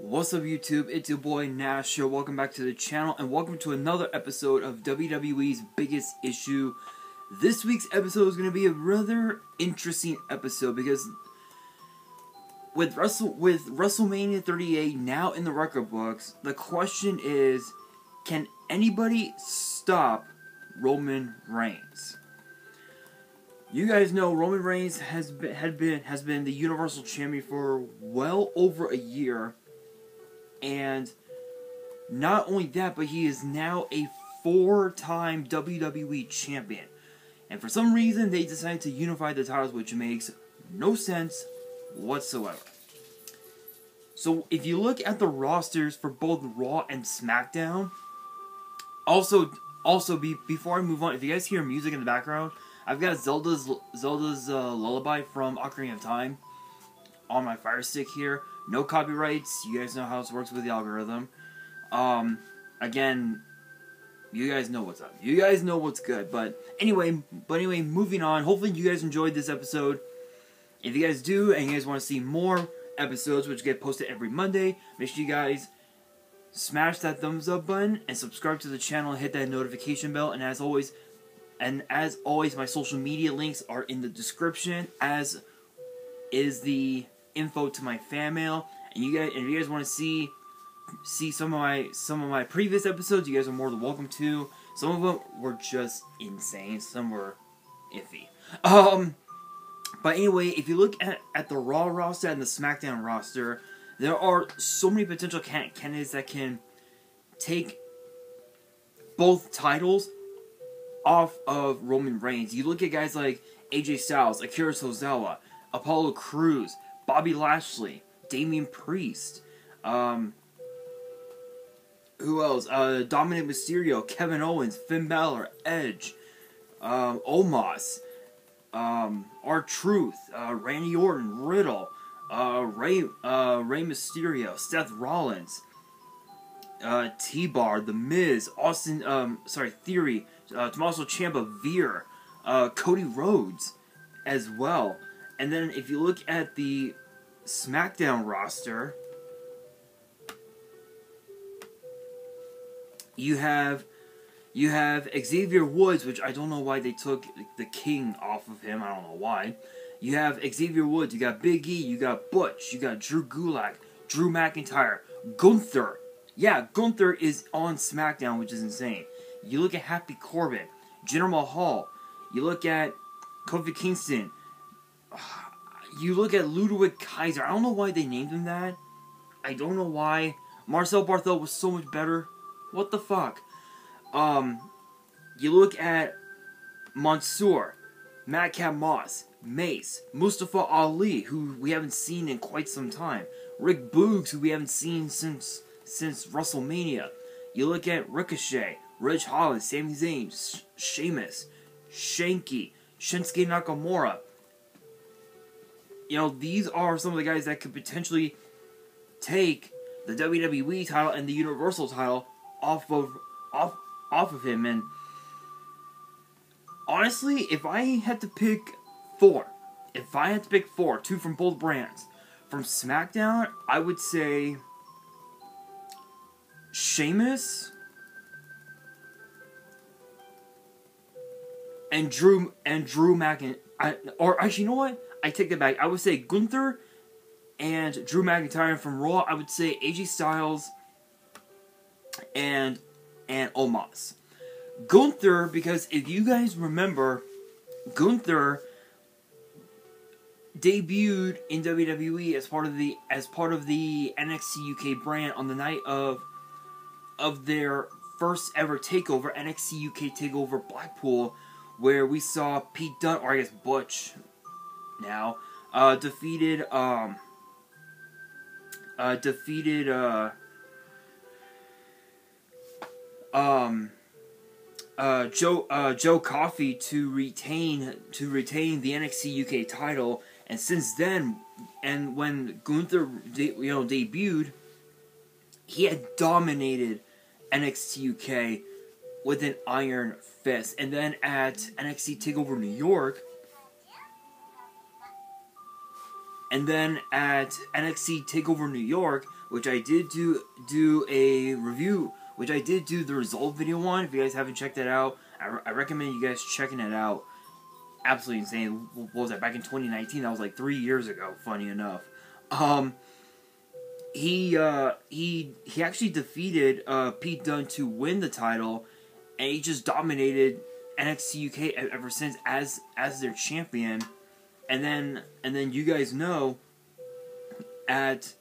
What's up YouTube, it's your boy Nash here, welcome back to the channel and welcome to another episode of WWE's Biggest Issue. This week's episode is going to be a rather interesting episode because with WrestleMania 38 now in the record books, the question is, can anybody stop Roman Reigns? You guys know Roman Reigns has been the Universal Champion for well over a year. And not only that, but he is now a 4-time WWE Champion. And for some reason, they decided to unify the titles, which makes no sense whatsoever. So, if you look at the rosters for both Raw and SmackDown, before I move on, if you guys hear music in the background, I've got Zelda's Lullaby from Ocarina of Time on my Fire Stick here. No copyrights. You guys know how this works with the algorithm. Again, you guys know what's up. You guys know what's good. But anyway, moving on. Hopefully you guys enjoyed this episode. If you guys do, and you guys want to see more episodes, which get posted every Monday, make sure you guys smash that thumbs up button and subscribe to the channel and hit that notification bell. And as always, my social media links are in the description, as is the info to my fan mail. And if you guys want to see some of my previous episodes, you guys are more than welcome to. Some of them were just insane, some were iffy. But anyway, if you look at the Raw roster and the SmackDown roster, there are so many potential candidates that can take both titles off of Roman Reigns. You look at guys like AJ Styles, Akira Tozawa, Apollo Crews, Bobby Lashley, Damian Priest, who else? Dominic Mysterio, Kevin Owens, Finn Balor, Edge, Omos, R-Truth, Randy Orton, Riddle, Rey Mysterio, Seth Rollins, T-Bar, The Miz, Theory, Tommaso Ciampa, Veer, Cody Rhodes as well. And then if you look at the SmackDown roster, you have Xavier Woods, which I don't know why they took the King off of him. I don't know why. You have Xavier Woods, you got Big E, you got Butch, you got Drew Gulak, Drew McIntyre, Gunther. Yeah, Gunther is on SmackDown, which is insane. You look at Happy Corbin, Jinder Mahal, you look at Kofi Kingston, you look at Ludwig Kaiser. I don't know why they named him that. I don't know why. Marcel Barthel was so much better. What the fuck? You look at Mansoor, Madcap Moss, Mace, Mustafa Ali, who we haven't seen in quite some time. Rick Boogs, who we haven't seen since WrestleMania. You look at Ricochet, Ridge Holland, Sami Zayn, Sheamus, Shanky, Shinsuke Nakamura. You know, these are some of the guys that could potentially take the WWE title and the Universal title off of him. And honestly, if I had to pick four, two from both brands, from SmackDown, I would say Sheamus and Drew McIntyre. Or actually, you know what? I take that back. I would say Gunther and Drew McIntyre. And from Raw, I would say AJ Styles and Omos. Gunther, because if you guys remember, Gunther debuted in WWE as part of the NXT UK brand on the night of their first ever takeover, NXT UK Takeover Blackpool, where we saw Pete Dunne, or I guess Butch now, defeated Joe Coffey to retain the NXT UK title. And since then, and when Gunther debuted, he had dominated NXT UK with an iron fist. And then at NXT TakeOver New York, And then at NXT TakeOver New York, which I did do a review, which I did do the result video on. If you guys haven't checked that out, I recommend you guys checking it out. Absolutely insane. What was that? Back in 2019? That was like 3 years ago, funny enough. He actually defeated Pete Dunne to win the title, and he just dominated NXT UK ever since as their champion. And then you guys know at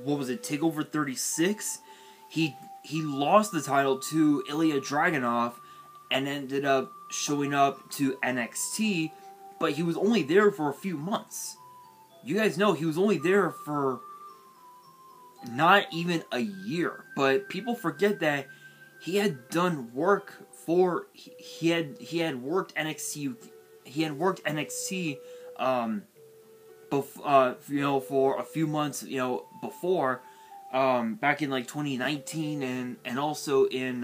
what was it, TakeOver 36, he lost the title to Ilya Dragunov and ended up showing up to NXT, but he was only there for a few months. You guys know he was only there for not even a year, but people forget that he had done work for he had worked NXT for a few months before, back in like 2019 and also in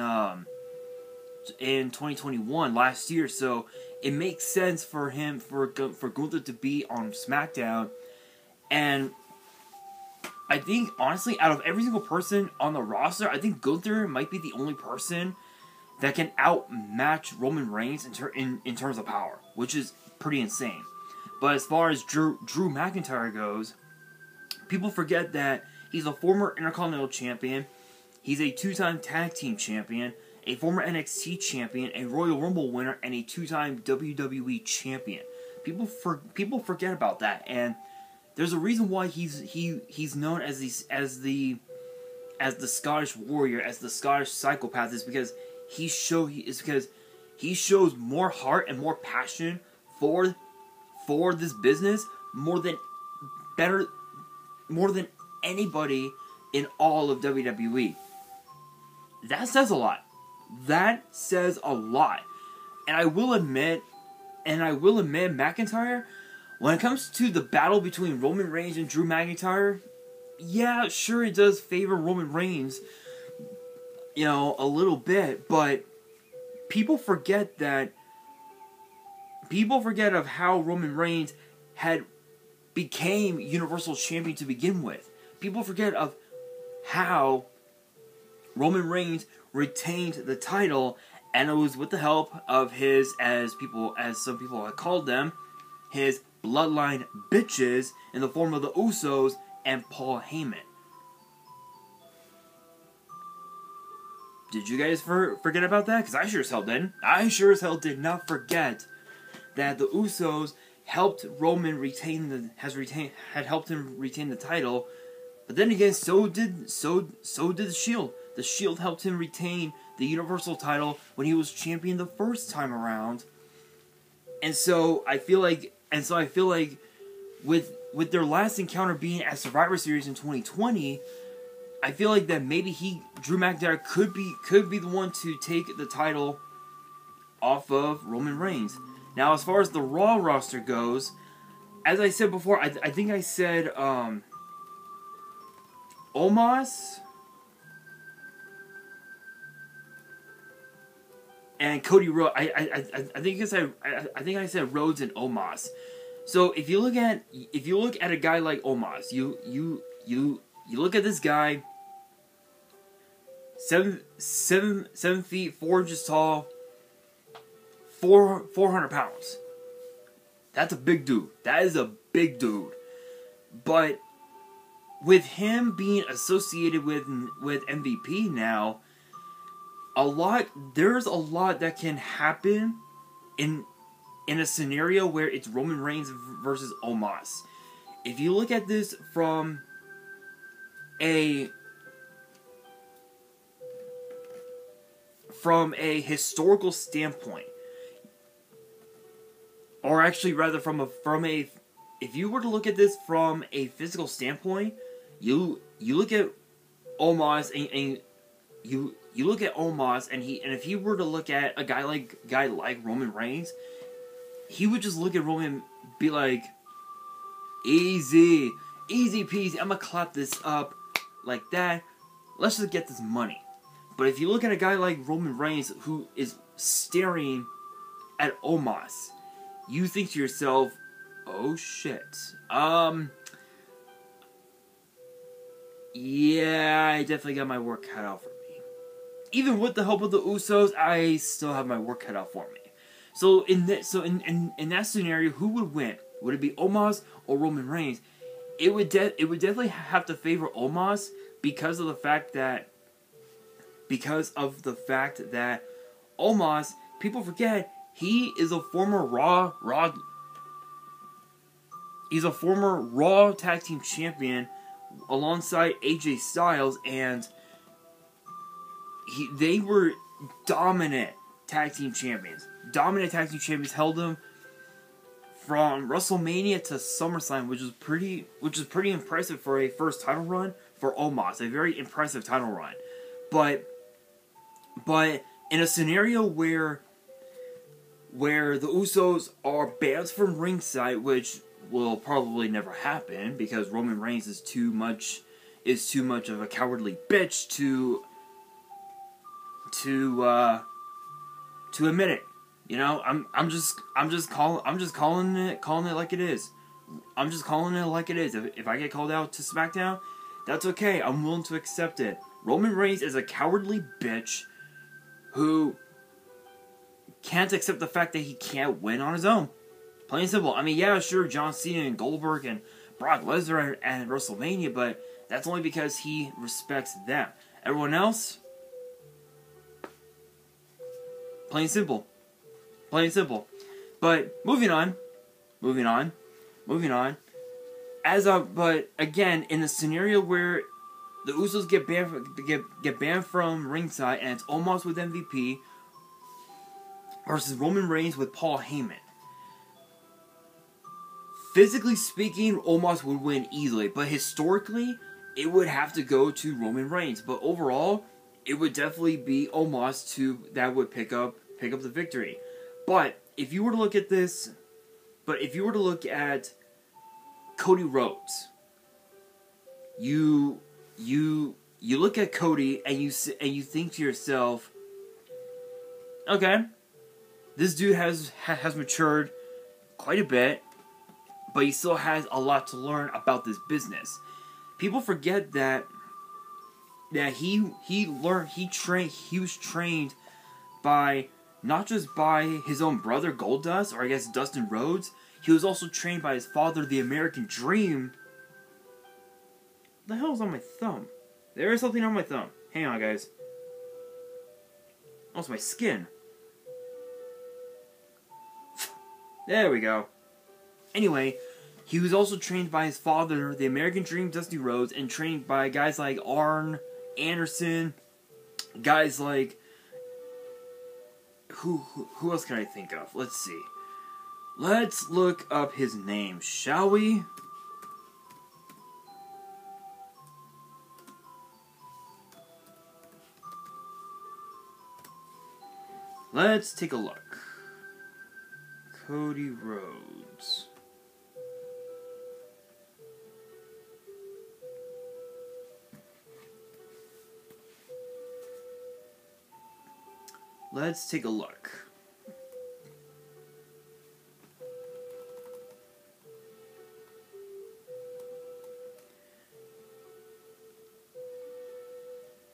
2021 last year. So it makes sense for him for Gunther to be on SmackDown. And I think, honestly, out of every single person on the roster, I think Gunther might be the only person that can outmatch Roman Reigns in terms of power, which is pretty insane. But as far as Drew McIntyre goes, people forget that he's a former Intercontinental Champion, he's a 2-time Tag Team Champion, a former NXT Champion, a Royal Rumble winner, and a 2-time WWE Champion. People forget about that, and there's a reason why he's known as the Scottish Warrior, as the Scottish Psychopath, is because he shows more heart and more passion for this business more than anybody in all of WWE. That says a lot. That says a lot. And I will admit, McIntyre, when it comes to the battle between Roman Reigns and Drew McIntyre, yeah, sure, it does favor Roman Reigns, a little bit, but people forget of how Roman Reigns became Universal Champion to begin with. People forget of how Roman Reigns retained the title, and it was with the help of his, as some people have called them, his bloodline bitches in the form of the Usos and Paul Heyman. Did you guys forget about that? Because I sure as hell didn't. I sure as hell did not forget that the Usos helped Roman had helped him retain the title. But then again, so did the Shield. The Shield helped him retain the Universal title when he was champion the first time around. And so I feel like with their last encounter being at Survivor Series in 2020, I feel like that maybe Drew McIntyre could be the one to take the title off of Roman Reigns. Now, as far as the Raw roster goes, as I said before, I think I said Omos and Cody Rhodes. I think I said Rhodes and Omos. So if you look at a guy like Omos, you look at this guy, 7 feet 4 inches tall, 400 pounds. That's a big dude. That is a big dude. But with him being associated with MVP now, there's a lot that can happen in a scenario where it's Roman Reigns versus Omos. If you look at this from a historical standpoint, or actually rather if you were to look at this from a physical standpoint, you look at Omos and you look at Omos and if he were to look at a guy like Roman Reigns, he would just look at Roman and be like, easy peasy, I'm gonna clap this up like that, let's just get this money. But if you look at a guy like Roman Reigns, who is staring at Omos, you think to yourself, oh shit. Yeah, I definitely got my work cut out for me. Even with the help of the Usos, I still have my work cut out for me. So in that scenario, who would win? Would it be Omos or Roman Reigns? It would definitely have to favor Omos because of the fact that Omos, people forget, he is a former he's a former Raw Tag Team Champion alongside AJ Styles, and they were dominant tag team champions. Dominant tag team champions, held them from WrestleMania to SummerSlam, which is pretty impressive for a first title run for Omos. A very impressive title run. But in a scenario where the Usos are banned from ringside, which will probably never happen because Roman Reigns is too much of a cowardly bitch to admit it. You know, I'm just calling it like it is. I'm just calling it like it is. If I get called out to SmackDown, that's okay. I'm willing to accept it. Roman Reigns is a cowardly bitch who can't accept the fact that he can't win on his own. Plain and simple. I mean, yeah, sure, John Cena and Goldberg and Brock Lesnar and WrestleMania, but that's only because he respects them. Everyone else, plain and simple. Plain and simple. But moving on. But again, in a scenario where the Usos get banned from ringside, and it's Omos with MVP versus Roman Reigns with Paul Heyman. Physically speaking, Omos would win easily, but historically, it would have to go to Roman Reigns. But overall, it would definitely be Omos that would pick up the victory. But if you were to look at this, Cody Rhodes, you look at Cody and you think to yourself, okay, this dude has matured quite a bit, but he still has a lot to learn about this business. People forget that he was trained by not just by his own brother Goldust, or I guess Dustin Rhodes. He was also trained by his father, the American Dream. What the hell is on my thumb? There is something on my thumb. Hang on, guys. Oh, it's my skin. There we go. Anyway, he was also trained by his father, the American Dream, Dusty Rhodes, and trained by guys like Arn Anderson, guys like... Who else can I think of? Let's see. Let's look up his name, shall we? Let's take a look. Cody Rhodes. Let's take a look.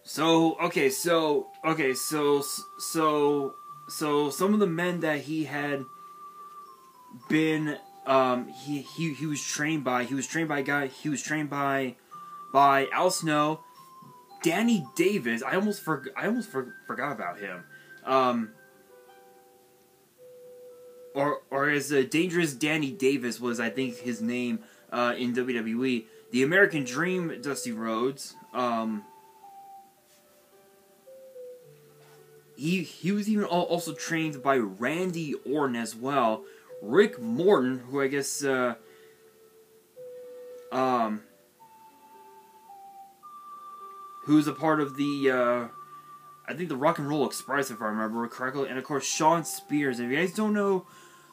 So some of the men that he had been he was trained by Al Snow, Danny Davis. I almost forgot about him. Or as Dangerous Danny Davis was, I think, his name in WWE. The American Dream, Dusty Rhodes. He was even also trained by Randy Orton as well. Rick Morton, who I guess who's a part of the I think the Rock and Roll Express, if I remember correctly, and of course Shawn Spears. If you guys don't know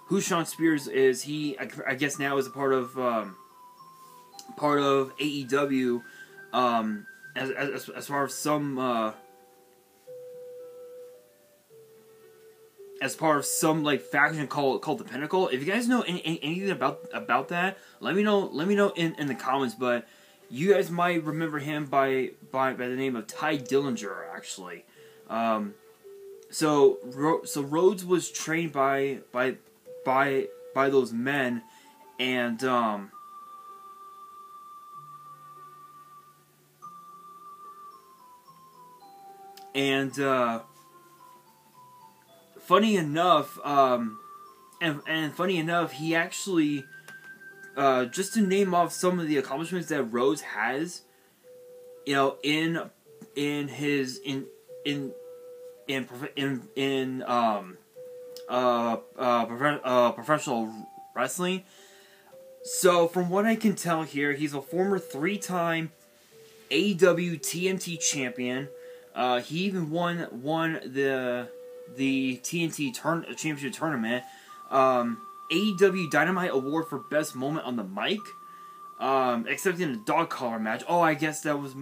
who Shawn Spears is, he I guess now is a part of AEW, as far as some as part of some like faction called the Pinnacle. If you guys know anything about that, let me know in the comments. But you guys might remember him by the name of Ty Dillinger, actually. So Rhodes was trained by those men, and funny enough, and funny enough, he actually, just to name off some of the accomplishments that Rhodes has, you know, in professional wrestling. So from what I can tell here, he's a former 3-time AEW TNT champion. He even won the TNT Championship Tournament. AEW Dynamite Award for Best Moment on the Mic. Except in a dog collar match. Oh, I guess that was...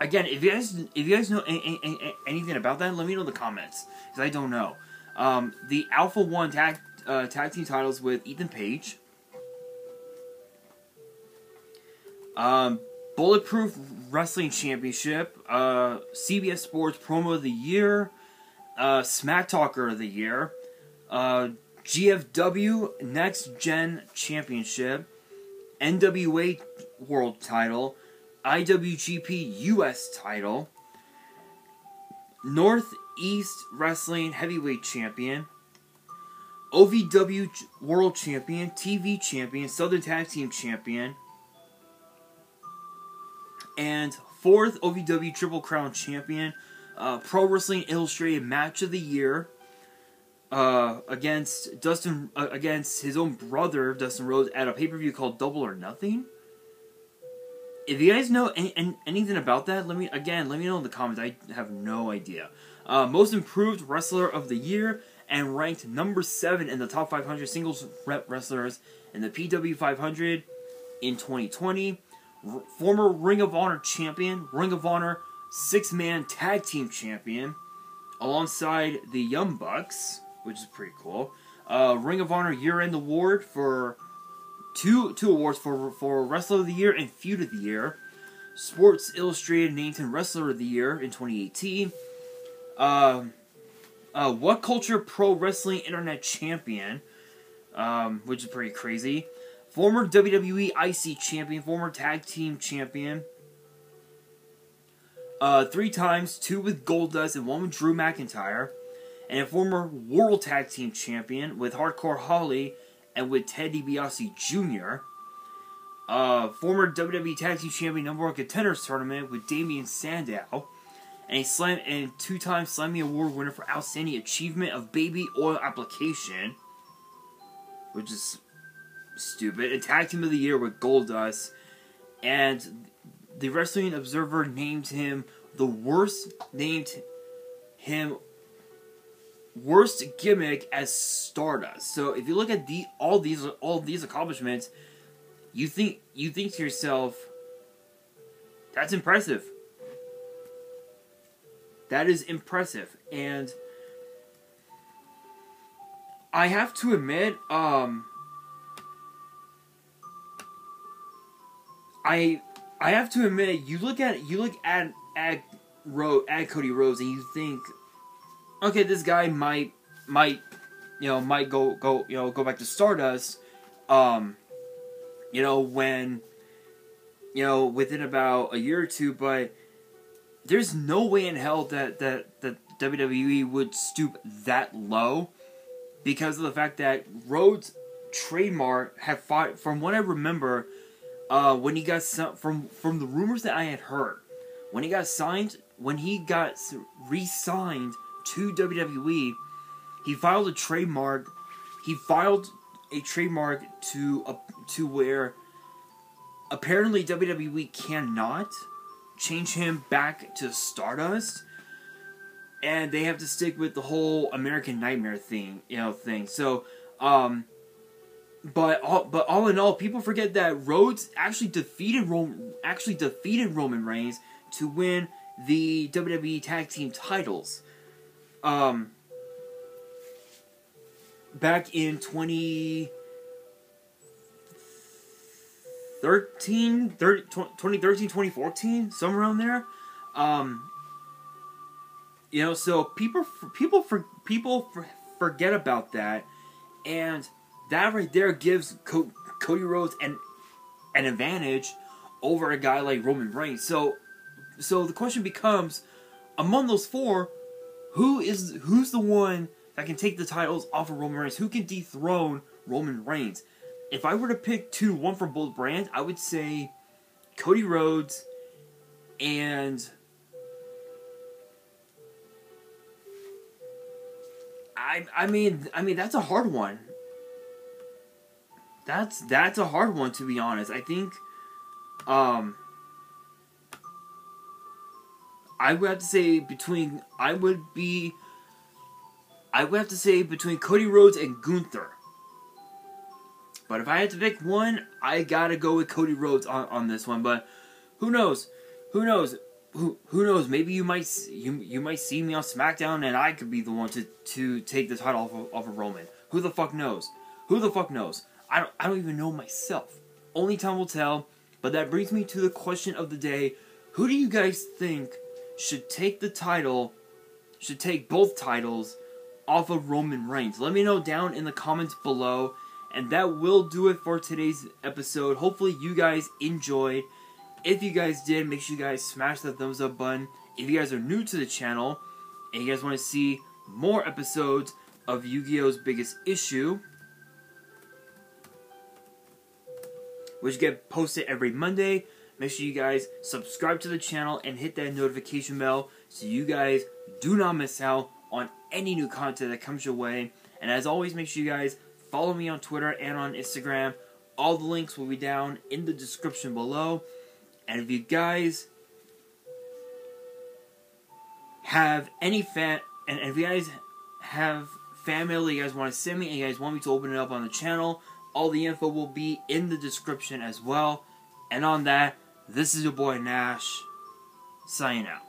Again, if you guys know anything about that, let me know in the comments, because I don't know. The Alpha 1 tag team titles with Ethan Page. Bulletproof Wrestling Championship. CBS Sports Promo of the Year. Smack Talker of the Year. GFW Next Gen Championship. NWA World Title. IWGP US Title. Northeast Wrestling Heavyweight Champion. OVW World Champion. TV Champion. Southern Tag Team Champion. And 4th OVW Triple Crown Champion. Pro Wrestling Illustrated Match of the Year. Against his own brother, Dustin Rhodes, at a pay-per-view called Double or Nothing. If you guys know anything about that, let me know in the comments. I have no idea. Most Improved Wrestler of the Year, and ranked number 7 in the top 500 singles wrestlers in the PW 500 in 2020. Former Ring of Honor champion, Ring of Honor 6-man tag team champion, alongside the Young Bucks, which is pretty cool. Ring of Honor year-end award for two awards for Wrestler of the Year and Feud of the Year. Sports Illustrated named him Wrestler of the Year in 2018. What Culture Pro Wrestling Internet Champion, which is pretty crazy. Former WWE IC Champion, former Tag Team Champion. 3 times, 2 with Goldust and 1 with Drew McIntyre. And a former World Tag Team Champion with Hardcore Holly and with Ted DiBiase Jr. Former WWE Tag Team Champion #1 Contenders Tournament with Damian Sandow. And 2-time Slammy Award winner for Outstanding Achievement of Baby Oil Application, which is stupid. And Tag Team of the Year with Goldust. And the Wrestling Observer named him worst gimmick as Stardust. So if you look at all these accomplishments, you think to yourself, that's impressive. That is impressive. And I have to admit, I have to admit, you look at Cody Rhodes and you think, okay, this guy might go back to Stardust, when, within about a year or two, but there's no way in hell that WWE would stoop that low, because of the fact that Rhodes' trademark had fought, from what I remember, when he got from the rumors that I had heard, when he got re-signed to WWE, he filed a trademark. He filed a trademark to where apparently WWE cannot change him back to Stardust, and they have to stick with the whole American Nightmare thing. So, but all in all, people forget that Rhodes actually defeated Roman Reigns to win the WWE Tag Team titles. back in 2014, somewhere around there. You know, so people forget about that, and that right there gives Cody Rhodes an advantage over a guy like Roman Reigns. So the question becomes, among those four, who's the one that can take the titles off of Roman Reigns? Who can dethrone Roman Reigns? If I were to pick one from both brands, I would say Cody Rhodes and I mean that's a hard one. That's a hard one, to be honest. I think I would have to say between Cody Rhodes and Gunther. But if I had to pick one, I gotta go with Cody Rhodes on this one. But who knows? Who knows? Who knows? Maybe you might see me on SmackDown, and I could be the one to take the title off of Roman. Who the fuck knows? Who the fuck knows? I don't even know myself. Only time will tell. But that brings me to the question of the day: who do you guys think should take both titles off of Roman Reigns? Let me know down in the comments below. And that will do it for today's episode. Hopefully you guys enjoyed. If you guys did, make sure you guys smash that thumbs up button. If you guys are new to the channel and you guys want to see more episodes of Yu-Gi-Oh's Biggest Issue, which get posted every Monday, make sure you guys subscribe to the channel and hit that notification bell so you guys do not miss out on any new content that comes your way. And as always, make sure you guys follow me on Twitter and on Instagram. All the links will be down in the description below. And if you guys have any fan mail that you guys want to send me and you guys want me to open it up on the channel, all the info will be in the description as well. And on that, this is your boy Nash, signing out.